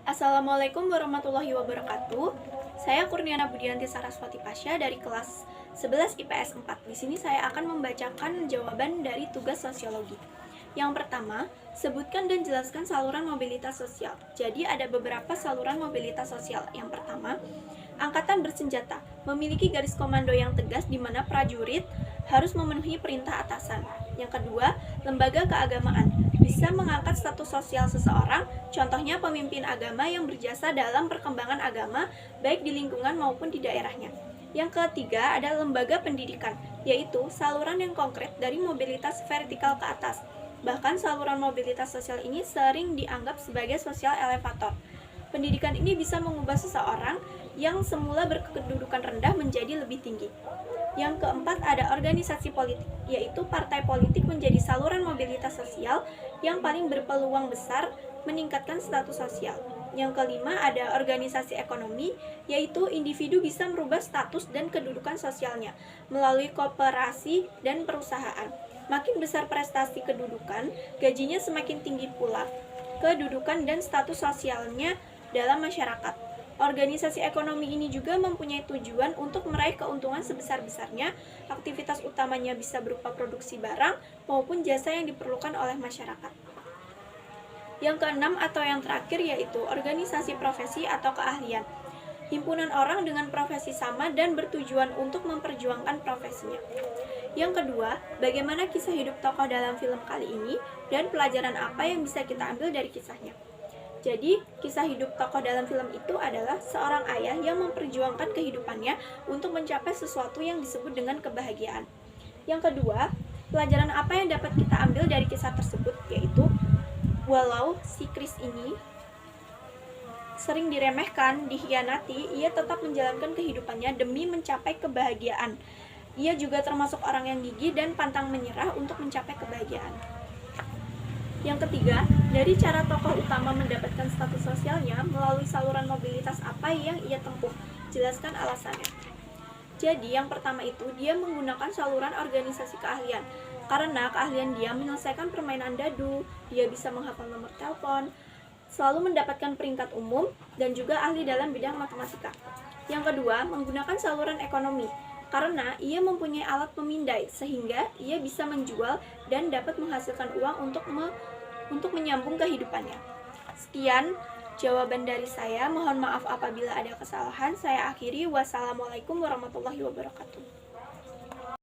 Assalamualaikum warahmatullahi wabarakatuh. Saya Kurniana Budianti Saraswati Pasha dari kelas 11 IPS 4. Di sini saya akan membacakan jawaban dari tugas sosiologi. Yang pertama, sebutkan dan jelaskan saluran mobilitas sosial. Jadi ada beberapa saluran mobilitas sosial. Yang pertama, angkatan bersenjata memiliki garis komando yang tegas di mana prajurit harus memenuhi perintah atasan. Yang kedua, lembaga keagamaan bisa mengangkat status sosial seseorang, contohnya pemimpin agama yang berjasa dalam perkembangan agama, baik di lingkungan maupun di daerahnya. Yang ketiga ada lembaga pendidikan, yaitu saluran yang konkret dari mobilitas vertikal ke atas. Bahkan saluran mobilitas sosial ini sering dianggap sebagai sosial elevator. Pendidikan ini bisa mengubah seseorang yang semula berkedudukan rendah menjadi lebih tinggi. Yang keempat ada organisasi politik, yaitu partai politik menjadi saluran mobilitas sosial yang paling berpeluang besar meningkatkan status sosial. Yang kelima ada organisasi ekonomi, yaitu individu bisa merubah status dan kedudukan sosialnya melalui koperasi dan perusahaan. Makin besar prestasi kedudukan, gajinya semakin tinggi pula kedudukan dan status sosialnya dalam masyarakat. Organisasi ekonomi ini juga mempunyai tujuan untuk meraih keuntungan sebesar-besarnya. Aktivitas utamanya bisa berupa produksi barang maupun jasa yang diperlukan oleh masyarakat. Yang keenam atau yang terakhir yaitu organisasi profesi atau keahlian. Himpunan orang dengan profesi sama dan bertujuan untuk memperjuangkan profesinya. Yang kedua, bagaimana kisah hidup tokoh dalam film kali ini dan pelajaran apa yang bisa kita ambil dari kisahnya. Jadi, kisah hidup tokoh dalam film itu adalah seorang ayah yang memperjuangkan kehidupannya untuk mencapai sesuatu yang disebut dengan kebahagiaan. Yang kedua, pelajaran apa yang dapat kita ambil dari kisah tersebut, yaitu walau si Chris ini sering diremehkan, dikhianati, ia tetap menjalankan kehidupannya demi mencapai kebahagiaan. Ia juga termasuk orang yang gigih dan pantang menyerah untuk mencapai kebahagiaan. Yang ketiga, dari cara tokoh utama mendapatkan status sosialnya melalui saluran mobilitas apa yang ia tempuh. Jelaskan alasannya. Jadi, yang pertama itu dia menggunakan saluran organisasi keahlian. Karena keahlian dia menyelesaikan permainan dadu, dia bisa menghafal nomor telepon, selalu mendapatkan peringkat umum, dan juga ahli dalam bidang matematika. Yang kedua, menggunakan saluran ekonomi. Karena ia mempunyai alat pemindai, sehingga ia bisa menjual dan dapat menghasilkan uang untuk menyambung kehidupannya. Sekian jawaban dari saya. Mohon maaf apabila ada kesalahan. Saya akhiri. Wassalamualaikum warahmatullahi wabarakatuh.